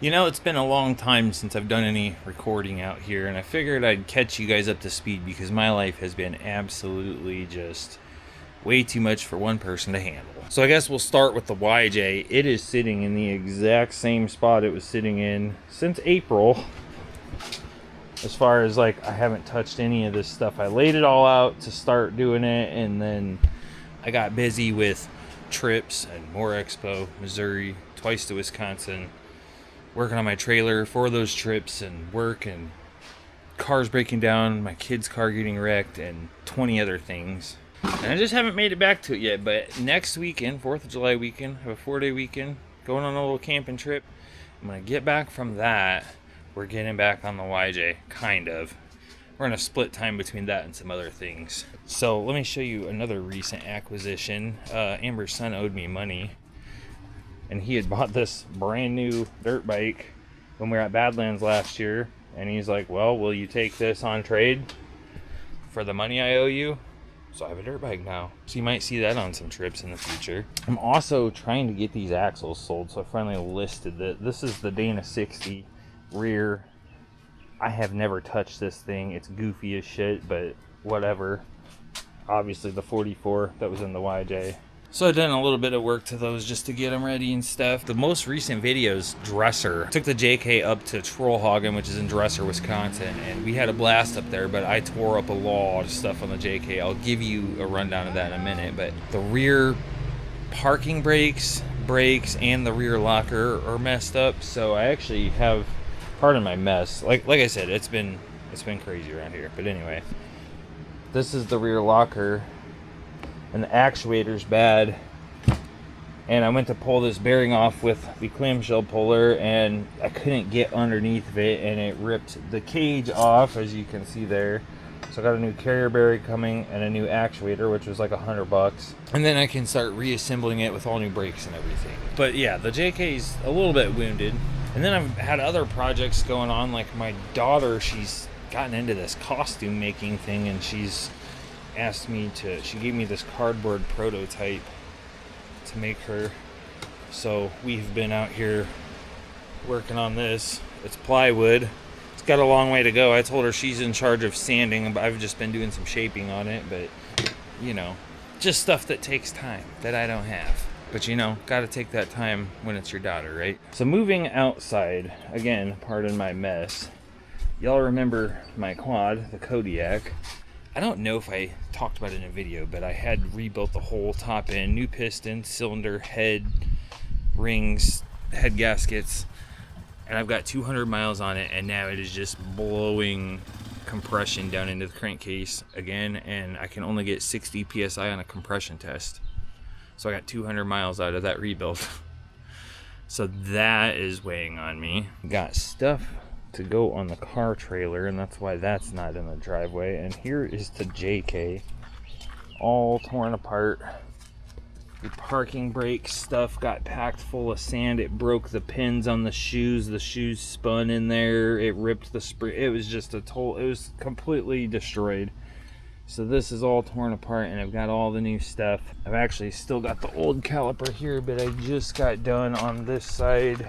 You know, it's been a long time since I've done any recording out here, and I figured I'd catch you guys up to speed because my life has been absolutely just way too much for one person to handle. So I guess we'll start with the YJ. It is sitting in the exact same spot it was sitting in since April. As far as like, I haven't touched any of this stuff. I laid it all out to start doing it, and then I got busy with trips and more Expo, Missouri, twice to Wisconsin, working on my trailer for those trips, and work and cars breaking down, my kid's car getting wrecked, and 20 other things. And I just haven't made it back to it yet, but next weekend, 4th of July weekend, I have a 4-day weekend, going on a little camping trip. And when I get back from that, we're getting back on the YJ, kind of. We're going to split time between that and some other things. So let me show you another recent acquisition. Amber's son owed me money, and he had bought this brand new dirt bike when we were at Badlands last year. And he's like, well, will you take this on trade for the money I owe you? So I have a dirt bike now. So you might see that on some trips in the future. I'm also trying to get these axles sold, so I finally listed that. This is the Dana 60 rear. I have never touched this thing. It's goofy as shit, but whatever. Obviously the 44 that was in the YJ. So I've done a little bit of work to those just to get them ready and stuff. The most recent videos, Dresser. Took the JK up to Trollhagen, which is in Dresser, Wisconsin, and we had a blast up there, but I tore up a lot of stuff on the JK. I'll give you a rundown of that in a minute, but the rear parking brakes, and the rear locker are messed up, so I actually have, pardon my mess, like I said, it's been crazy around here. But anyway, this is the rear locker, and the actuator's bad, and I went to pull this bearing off with the clamshell puller, and I couldn't get underneath of it, and it ripped the cage off, as you can see there. So I got a new carrier bearing coming and a new actuator, which was like $100, and then I can start reassembling it with all new brakes and everything. But yeah, the JK's a little bit wounded. And then I've had other projects going on, like my daughter, she's gotten into this costume making thing, and she's asked me to, she gave me this cardboard prototype to make her. So we've been out here working on this. It's plywood. It's got a long way to go. I told her she's in charge of sanding, but I've just been doing some shaping on it. But, you know, just stuff that takes time that I don't have. But, you know, gotta take that time when it's your daughter, right? So moving outside, again, pardon my mess. Y'all remember my quad, the Kodiak. I don't know if I talked about it in a video, but I had rebuilt the whole top end, new piston, cylinder, head, rings, head gaskets, and I've got 200 miles on it, and now it is just blowing compression down into the crankcase again, and I can only get 60 psi on a compression test. So I got 200 miles out of that rebuild. So that is weighing on me. Got stuff to go on the car trailer, and that's why that's not in the driveway. And here is the JK, all torn apart. The parking brake stuff got packed full of sand. It broke the pins on the shoes. The shoes spun in there. It ripped the spring. It was just it was completely destroyed. So this is all torn apart, and I've got all the new stuff. I've actually still got the old caliper here, but I just got done on this side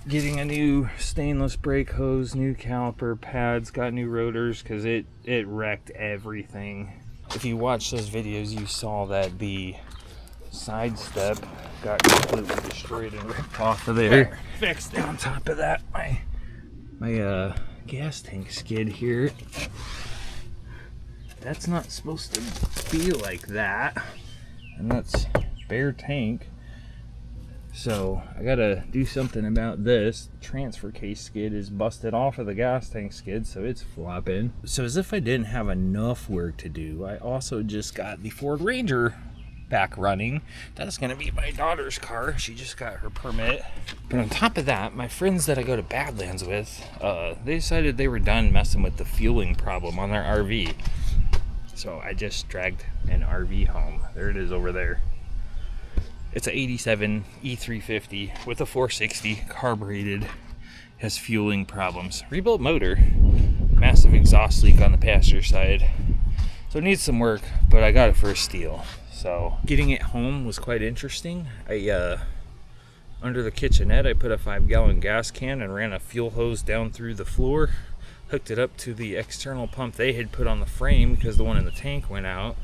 getting a new stainless brake hose, new caliper pads, got new rotors, because it wrecked everything. If you watched those videos, you saw that the side step got completely destroyed and ripped off of there. Fixed. On top of that, my gas tank skid here. That's not supposed to be like that, and that's bare tank. So I gotta do something about this. The transfer case skid is busted off of the gas tank skid, so it's flopping. So as if I didn't have enough work to do, I also just got the Ford Ranger back running. That's gonna be my daughter's car. She just got her permit. But on top of that, my friends that I go to Badlands with, they decided they were done messing with the fueling problem on their RV. So I just dragged an RV home. There it is over there. It's a 87 E350 with a 460 carbureted. Has fueling problems. Rebuilt motor. Massive exhaust leak on the passenger side. So it needs some work, but I got it for a steal. So getting it home was quite interesting. I Under the kitchenette, I put a 5-gallon gas can and ran a fuel hose down through the floor, hooked it up to the external pump they had put on the frame because the one in the tank went out.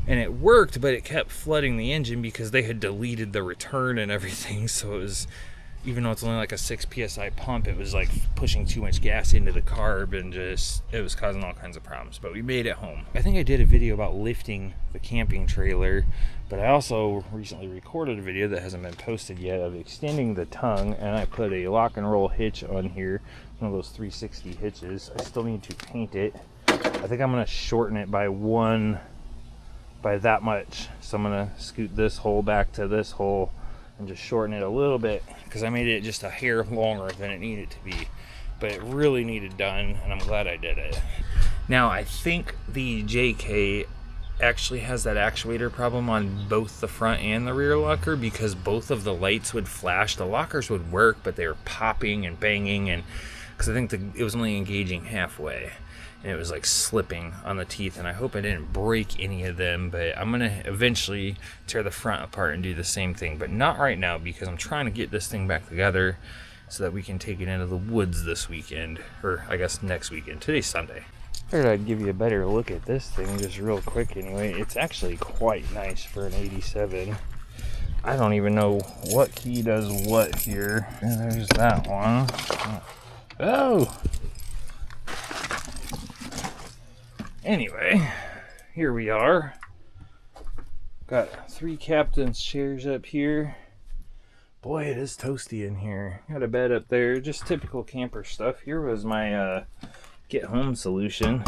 And it worked, but it kept flooding the engine because they had deleted the return and everything. So it was, even though it's only like a 6 psi pump, it was like pushing too much gas into the carb and just, it was causing all kinds of problems. But we made it home. I think I did a video about lifting the camping trailer, but I also recently recorded a video that hasn't been posted yet of extending the tongue, and I put a lock and roll hitch on here, one of those 360 hitches. I still need to paint it. I think I'm gonna shorten it by that much. So I'm gonna scoot this hole back to this hole and just shorten it a little bit because I made it just a hair longer than it needed to be, but it really needed done, and I'm glad I did it. Now I think the JK actually has that actuator problem on both the front and the rear locker, because both of the lights would flash. The lockers would work, but they were popping and banging, and because I think it was only engaging halfway. And it was like slipping on the teeth, and I hope I didn't break any of them, but I'm gonna eventually tear the front apart and do the same thing, but not right now because I'm trying to get this thing back together so that we can take it into the woods this weekend, or I guess next weekend. Today's Sunday. Figured I'd give you a better look at this thing just real quick anyway. It's actually quite nice for an 87. I don't even know what key does what here. And there's that one. Oh! Anyway, here we are. Got 3 captain's chairs up here. Boy, it is toasty in here. Got a bed up there, just typical camper stuff. Here was my get home solution.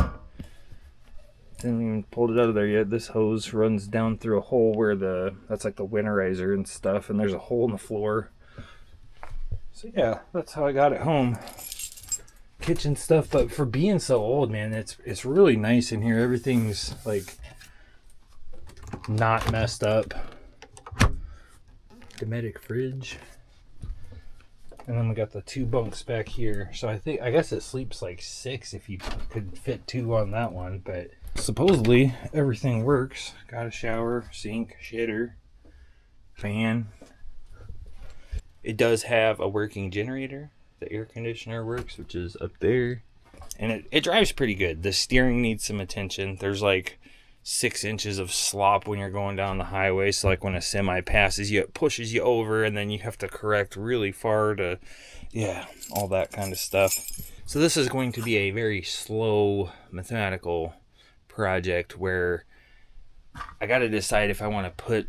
Didn't even pull it out of there yet. This hose runs down through a hole where that's like the winterizer and stuff, and there's a hole in the floor. So yeah, that's how I got it home. Kitchen stuff, but for being so old, man, it's really nice in here. Everything's like not messed up. Dometic fridge, and then we got the 2 bunks back here. So I guess it sleeps like 6 if you could fit 2 on that one, but supposedly everything works. Got a shower, sink, shitter, fan. It does have a working generator. The air conditioner works, which is up there, and it drives pretty good. The steering needs some attention. There's like 6 inches of slop when you're going down the highway, so like when a semi passes you, it pushes you over, and then you have to correct really far to, yeah, all that kind of stuff. So this is going to be a very slow methodical project where I got to decide if I want to put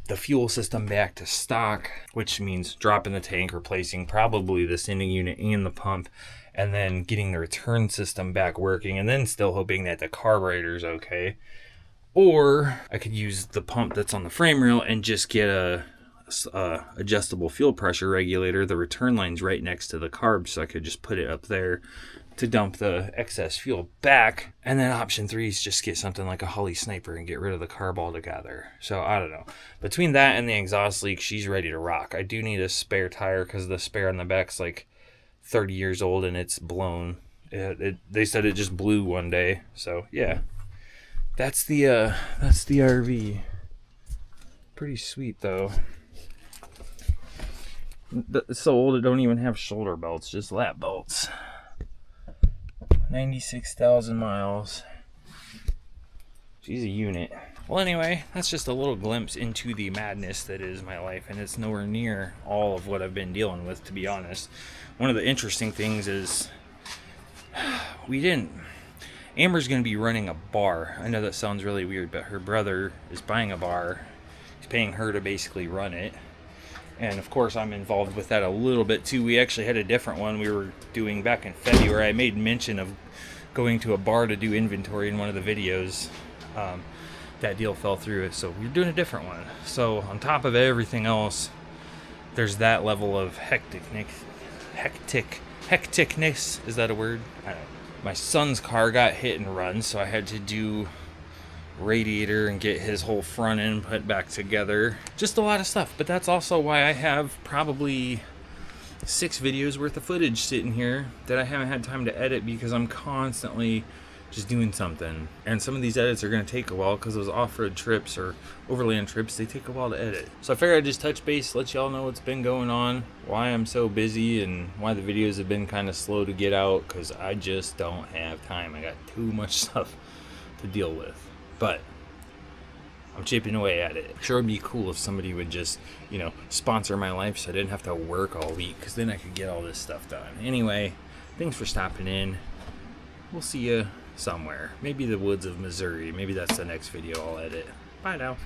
the fuel system back to stock, which means dropping the tank, replacing probably the sending unit and the pump, and then getting the return system back working, and then still hoping that the carburetor's okay. Or I could use the pump that's on the frame rail and just get a adjustable fuel pressure regulator. The return line's right next to the carb, so I could just put it up there to dump the excess fuel back. And then option 3 is just get something like a Holley Sniper and get rid of the carb altogether. So I don't know. Between that and the exhaust leak, she's ready to rock. I do need a spare tire because the spare on the back's like 30 years old and it's blown. They said it just blew one day. So yeah, that's the RV. Pretty sweet though. It's so old it don't even have shoulder belts, just lap belts. 96,000 miles. She's a unit. Well, anyway, that's just a little glimpse into the madness that is my life, and it's nowhere near all of what I've been dealing with, to be honest. One of the interesting things is Amber's going to be running a bar. I know that sounds really weird, but her brother is buying a bar. He's paying her to basically run it. And of course I'm involved with that a little bit too. We actually had a different one we were doing back in February. I made mention of going to a bar to do inventory in one of the videos. That deal fell through, so we're doing a different one. So on top of everything else, there's that level of hecticness. Is that a word? I don't know. My son's car got hit and run, so I had to do radiator and get his whole front end put back together. Just a lot of stuff, but that's also why I have probably 6 videos worth of footage sitting here that I haven't had time to edit because I'm constantly just doing something. And some of these edits are going to take a while because those off-road trips or overland trips, they take a while to edit. So I figured I'd just touch base, let y'all know what's been going on, why I'm so busy, and why the videos have been kind of slow to get out, because I just don't have time. I got too much stuff to deal with. But I'm chipping away at it. Sure, it'd be cool if somebody would just, you know, sponsor my life so I didn't have to work all week, because then I could get all this stuff done. Anyway, thanks for stopping in. We'll see you somewhere. Maybe the woods of Missouri. Maybe that's the next video I'll edit. Bye now.